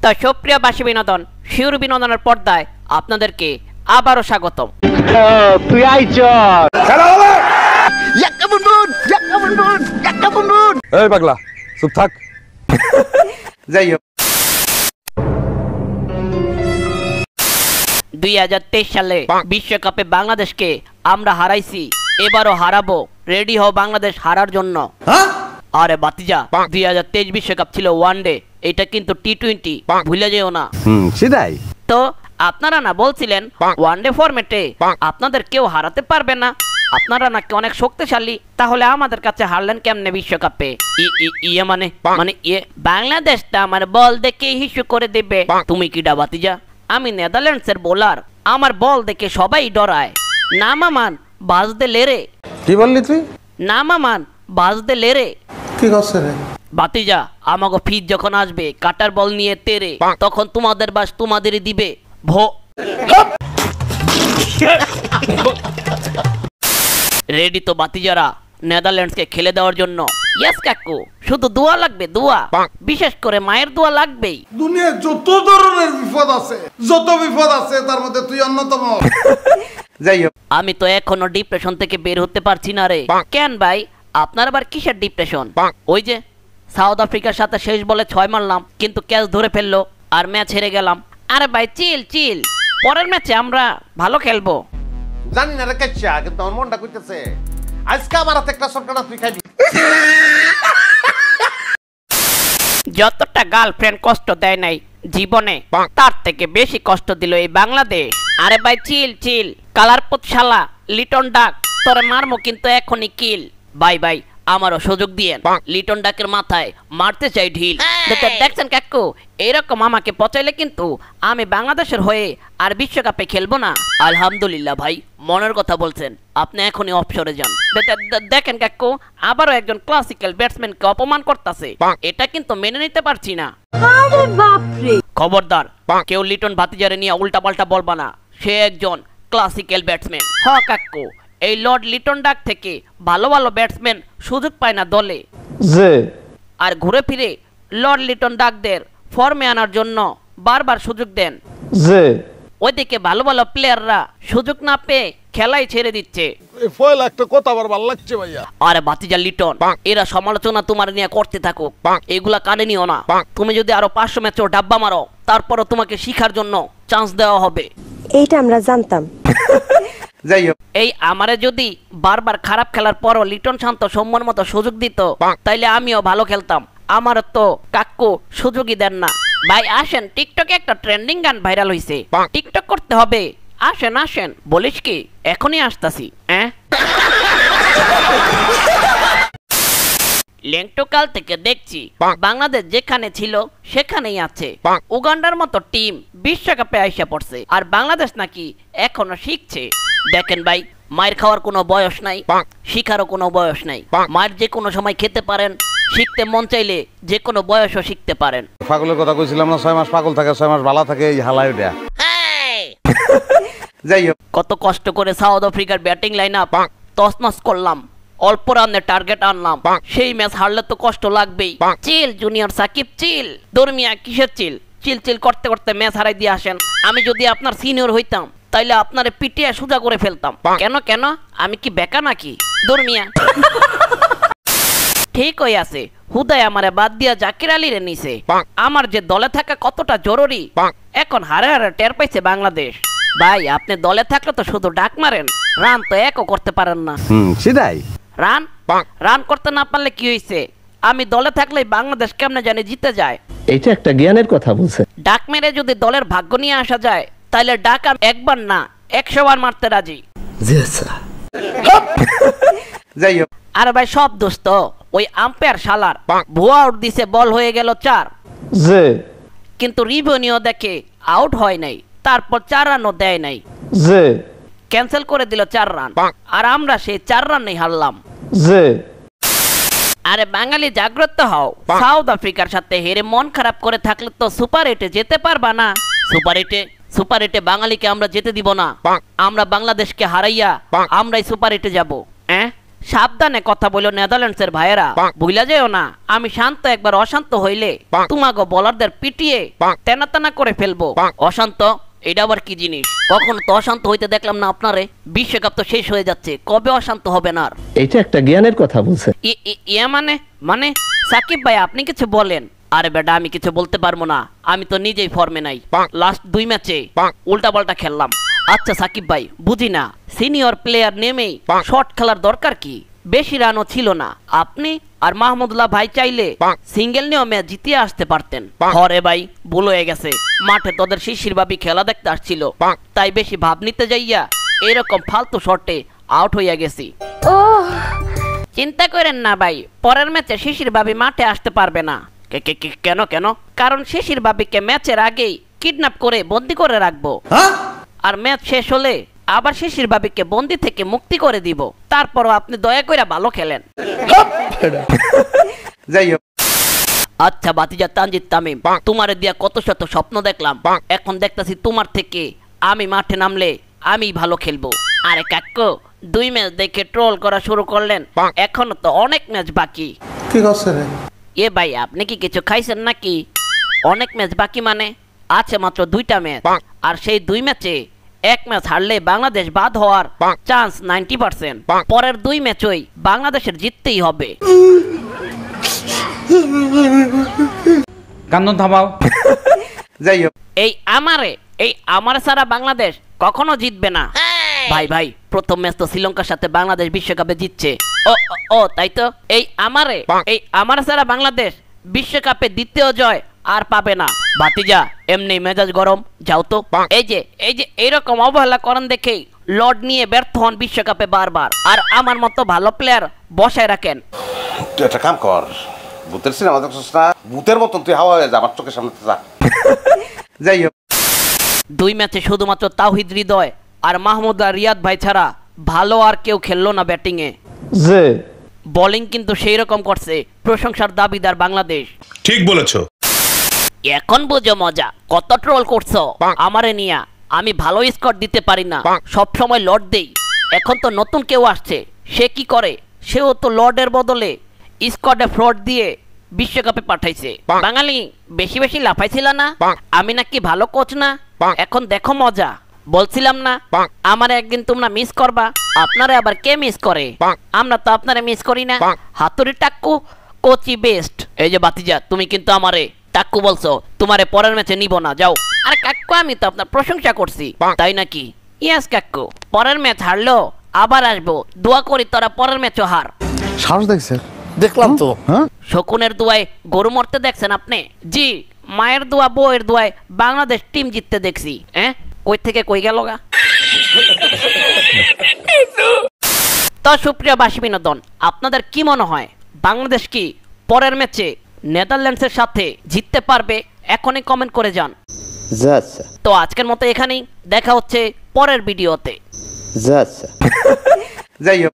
তো সুপ্রিয় বাসী বিনোদন, শিউর বিনোদনের পর্দায় আপনাদেরকে আবারও স্বাগতম। তুই আইছস খেলা হবে। এই পাগলা চুপ থাক। যাই হোক, 2023 সালে বিশ্বকাপে বাংলাদেশকে আমরা হারাইছি, এবারও হারাবো। রেডি হও বাংলাদেশ হারার জন্য। আরে বাতিজা, 2023 বিশ্বকাপ ছিল ওয়ানডে, এটা কিন্তু টি-20, ভুলে যেও না। সেটাই তো আপনারা না বলছিলেন ওয়ানডে ফরম্যাটে আপনাদের কেউ হারাতে পারবে না, আপনারা নাকি অনেক শক্তিশালী, তাহলে আমাদের কাছে হারলেন কেমনে বিশ্বকাপে? ইয়ে মানে বাংলাদেশটা আমার বল দেখে হিসু করে দেবে। তুমি কি ডাবাতিজা? আমি নেদারল্যান্ডসের বোলার, আমার বল দেখে সবাই ডরায়। না মামান বাজদে লেরে। কি বললি তুই? না মামান বাজদে লেরে। কি করছে রে বাতিজা? আমাকে ফিজ যখন আসবে কাটার বল নিয়ে তেরে, তখন তোমাদের বাস তোমাদেরই দিবে ভো। রেডি তো বাতিজারা নেদারল্যান্ডসকে খেলে দেওয়ার জন্য? ইয়েস কাকু, শুধু দোয়া লাগবে, দোয়া, বিশেষ করে মায়ের দোয়া লাগবেই। দুনিয়ায় যত ধরনের বিপদ আছে, যত বিপদ আছে তার মধ্যে তুই অন্যতম। যাই হোক, আমি তো এখনো ডিপ্রেশন থেকে বের হতে পারছি না রে। কেন ভাই, আপনার আবার কিসের ডিপ্রেশন? ওই যে সাউথ আফ্রিকার সাথে শেষ বলে 6 মারলাম, কিন্তু ক্যাচ ধরে ফেললো আর ম্যাচ হেরে গেলাম। আরে ভাই চিল চিল, পরের ম্যাচে আমরা ভালো খেলবো। জানি না রে কাচ্চা, কিন্তু আমার মনটা কইতেছে আজকে আমার হাতে একটা সরকার তুই খাইবি। যতটা গার্লফ্রেন্ড কষ্ট দেয় নাই জীবনে, তার থেকে বেশি কষ্ট দিল এই বাংলাদেশ। আরে ভাই চিল চিল, কালারপুত শালা লিটন ডাক, তোরে মারমো কিন্তু এখনই কিল। বাই বাই, আমারও সুযোগ দিয়েন। লিটন ডাকের মাথায় মারতে চাই ঢিল। দেখছেন কাকু, এরকম আমাকে পচাইলে কিন্তু আমি বাংলাদেশের হয়ে আর বিশ্বকাপে খেলবো না। আলহামদুলিল্লাহ ভাই, মনের কথা বলছেন, আপনি এখনই অফশোরে যান। দেখেন কাকু, আবারও একজন ক্লাসিক্যাল ব্যাটসম্যানকে অপমান করতেছে, এটা কিন্তু মেনে নিতে পারছি না। খবরদার কেউ লিটন ভাতিজারে নিয়ে উল্টা পাল্টা বলবা না, সে একজন ক্লাসিক্যাল ব্যাটসম্যান। হ কাকু, এই লর্ড লিটন ডাক থেকে ভালো ভালো ব্যাটসম্যান সুযোগ পায় না দলে, আর ঘুরে ফিরে লর্ড লিটন ডাকদের ফর্মে আনার জন্য বারবার সুযোগ দেন। ওইদিকে ভালো ভালো প্লেয়াররা সুযোগ না পেয়ে খেলাই ছেড়ে দিচ্ছে। আরে ভাতিজা লিটন, এরা সমালোচনা তোমার নিয়ে করতে থাকুক, এগুলা কানে নিও না। তুমি যদি আরো 500 ম্যাচও ডাব্বা মারো, তারপরও তোমাকে শিখার জন্য চান্স দেওয়া হবে। এইটা আমরা জানতাম। যাই হোক, এই আমারে যদি বারবার খারাপ খেলার পরও লিটন শান্ত সম্মান মতো সুযোগ দিত, তাইলে আমিও ভালো খেলতাম। আমার তো কাকু সুযোগই দেন না। ভাই আসেন, টিকটকে একটা ট্রেন্ডিং গান ভাইরাল হইছে, টিকটক করতে হবে। আসেন আসেন। বলিস কি? এখনই আসতাছি। লেংটোকাল থেকে দেখছি বাংলাদেশ যেখানে ছিল সেখানেই আছে। উগান্ডার মতো টিম বিশ্বকাপে আইসা পড়ছে, আর বাংলাদেশ নাকি এখনো শিখছে। দেখেন ভাই, মায়ের খাওয়ার কোনো বয়স নাই, শিখারও কোনো বয়স নাই। মায়ের যে কোনো সময় খেতে পারেন, শিখতে মন চাইলে যে কোনো বয়সও শিখতে পারেন। পাগলের কথা কইছিলাম না, 6 মাস পাগল থাকে 6 মাস ভালো থাকে, এই হালাই দেয়া। যাই হোক, কত কষ্ট করে সাউথ আফ্রিকার ব্যাটিং লাইন আপ তছনছ করলাম, অল্প রানে টার্গেট আনলাম, সেই ম্যাচ হারলে তো কষ্ট লাগবেই। চিল জুনিয়র সাকিব চিল। দরমিয়া কিসের চিল? চিল চিল করতে করতে ম্যাচ হারাই দিয়ে আসেন। আমি যদি আপনার সিনিয়র হইতাম তাইলে আপনারে পিটিয়ে সোজা করে ফেলতাম। কেন কেন, আমি কি বেকা নাকি? দরমিয়া ঠিক হয়ে আছে, হুদায় আমারে বাদ দিয়া জাকির আলীরে নিছে। আমার যে দলে থাকা কতটা জরুরি এখন হারে হারে টের পাইছে বাংলাদেশ। ভাই আপনি দলে থাকলে তো শুধু ডাক মারেন, রান তো একও করতে পারেন না। সেটাই। রান রান করতে না পারলে কি হইছে? আমি দলে থাকলে বাংলাদেশ কেমনে জানি জিতে যায়। এইটা একটা জ্ঞানের কথা বলছে। ডাক মেরে যদি দলের ভাগ্য নিয়ে আসা যায়, তাহলে ডাক আমি একবার না 100 বার মারতে রাজি। যাই হোক, আরে ভাই সব দোস্ত ওই আম্পায়ার শালার ভুয়া আউট দিছে, বল হয়ে গেল 4, কিন্তু রিভিউ দেখে আউট হয় নাই, তারপর 4 রানও দেয় নাই, ক্যান্সেল করে দিল 4 রান, আর আমরা সেই 4 রানেই হারলাম। আরে বাঙালি জাগ্রত হও, সাউথ আফ্রিকার সাথে হেরে মন খারাপ করে থাকলে তো সুপার 8-এ যেতে পারবা না। সুপার 8-এ বাঙালিকে আমরা যেতে দিব না। আমরা বাংলাদেশকে হারাইয়া আমরাই সুপার 8-এ যাব। সাবধানে কথা বলো নেদারল্যান্ডসের ভাইয়েরা, বুঝলা যেও না আমি শান্ত একবার অশান্ত হইলে তোমাকে বলারদের পিটিয়ে তেনা তেনা করে ফেলবো। অশান্ত এটা আবার কি জিনিস? কখনো তো অশান্ত হইতে দেখলাম না আপনারে। বিশ্বকাপ তো শেষ হয়ে যাচ্ছে, কবে অশান্ত হবেন আর? এটা একটা জ্ঞানের কথা বলছেন। মানে সাকিব ভাই আপনি কিছু বলেন। আরে বেটা আমি কিছু বলতে পারবো না, আমি তো নিজেই ফর্মে নাই। লাস্ট 2 ম্যাচে উল্টা পাল্টা খেললাম। আচ্ছা সাকিব ভাই বুঝি না, সিনিয়র প্লেয়ার নেমেই শর্ট খেলার দরকার কি? বেশি রানও ছিল না, আপনি আর মাহমুদুল্লাহ ভাই চাইলে সিঙ্গেল নিয়েও ম্যাচ জিতিয়ে আসতে পারতেন। হরে ভাই ভুল হয়ে গেছে, মাঠে তোদের শিশির ভাবি খেলা দেখতে আসছিল, তাই বেশি ভাব নিতে যাইয়া এরকম ফালতু শটে আউট হইয়া গেছি। চিন্তা করেন না ভাই, পরের ম্যাচে শিশির ভাবি মাঠে আসতে পারবে না। কেন কেন? কারণ শিশির ভাবিকে ম্যাচের আগেই কিডন্যাপ করে বন্দি করে রাখবো, আর ম্যাচ শেষ হলে আবার শিশির ভাবিকে বন্দি থেকে মুক্তি করে দিব। তারপরও আপনি দয়া করে ভালো খেলেন। যাই হোক। আচ্ছা বাতিজা তানজিদ তামিম, তোমারে দিয়া কত শত স্বপ্ন দেখলাম, এখন দেখতাছি তোমার থেকে আমি মাঠে নামলে আমি ভালো খেলবো। আরে কাকু 2 ম্যাচ দেখে ট্রোল করা শুরু করলেন, এখনো তো অনেক ম্যাচ বাকি। কি করছে রে? এ ভাই আপনি কি কিছু খাইছেন নাকি? অনেক ম্যাচ বাকি মানে আছে মাত্র 2টা ম্যাচ, আর সেই 2 ম্যাচে 1 ম্যাচ হারলে বাংলাদেশ বাদ হওয়ার চান্স 90%। পরের 2 ম্যাচই বাংলাদেশের জিততেই হবে। কান্দন থামাও। যাই হোক। এই আমারে ছাড়া বাংলাদেশ কখনো জিতবে না। ভাই প্রথম ম্যাচ তো শ্রীলঙ্কার সাথে বাংলাদেশ বিশ্বকাপে জিতছে। ও তাই তো, এই আমারে ছাড়া বাংলাদেশ বিশ্বকাপে দ্বিতীয় জয় আর পাবে না। ভাতিজা এমনি মেজাজ গরম, যাও তো। এই যে এইরকম অবহেলা করেন দেখেই লর্ড নিয়ে ব্যর্থ হন বিশ্বকাপে বারবার, আর আমার মতো ভালো প্লেয়ার বসায় রাখেন। তুই একটা কাম কর, ভূতের সিনেমা দেখছিস না? ভূতের মতন তুই হাওয়া হয়ে যা, আমার চোখের সামনে যা। যাই হোক। 2 ম্যাচে শুধুমাত্র তাওহিদ হৃদয় আর মাহমুদ আর রিয়াদ ভাই ছাড়া ভালো আর কেউ খেললো না ব্যাটিং এ। বোলিং কিন্তু সেই রকম করছে, প্রশংসার দাবিদার বাংলাদেশ। ঠিক বলেছো। এখন বুঝো মজা, কত ট্রোল করছো আমারে নিয়া। আমি ভালো স্কোর দিতে পারি না, সব সময় লর্ড দেই। এখন তো নতুন কেউ আসছে, সে কি করে? সেও তো লর্ডের বদলে স্কোয়াডে ফ্রড দিয়ে বিশ্বকাপে পাঠাইছে। বাঙালি বেশি বেশি লাফাইছিল না, আমি নাকি ভালো কোচ না। এখন দেখো মজা, বলছিলাম না আমার একদিন তোমরা মিস করবা। আপনারা আবার কে মিস করে? আমরা তো আপনারা মিস করি না। হাতুড়ি টাক্কু কোচি বেস্ট। এই যে বাতিজা তুমি কিন্তু আমারে টাক্কু বলছো, তোমারে পরের ম্যাচে নিব না, যাও। আর কাক্কু আমি তো আপনার প্রশংসা করছি, তাই নাকি? ইয়াস কাক্কু, পরের ম্যাচ হারলো আবার আসবো, দোয়া করি তোরা পরের ম্যাচও হার। সাহস দেখছে? দেখলাম তো। শকুনের দোয়ায় গরু মরতে দেখছেন আপনি? জি, মায়ের দোয়া বউয়ের দোয়ায় বাংলাদেশ টিম জিততে দেখছি। কই থেকে কই গেল গা? তো সুপ্রিয় বাসী বিনোদন, আপনাদের কি মনে হয় বাংলাদেশ কি পরের ম্যাচে নেদারল্যান্ডসের সাথে জিততে পারবে? এখনই কমেন্ট করে যান। তো আজকের মতো এখানেই, দেখা হচ্ছে পরের ভিডিওতে। যাই হোক।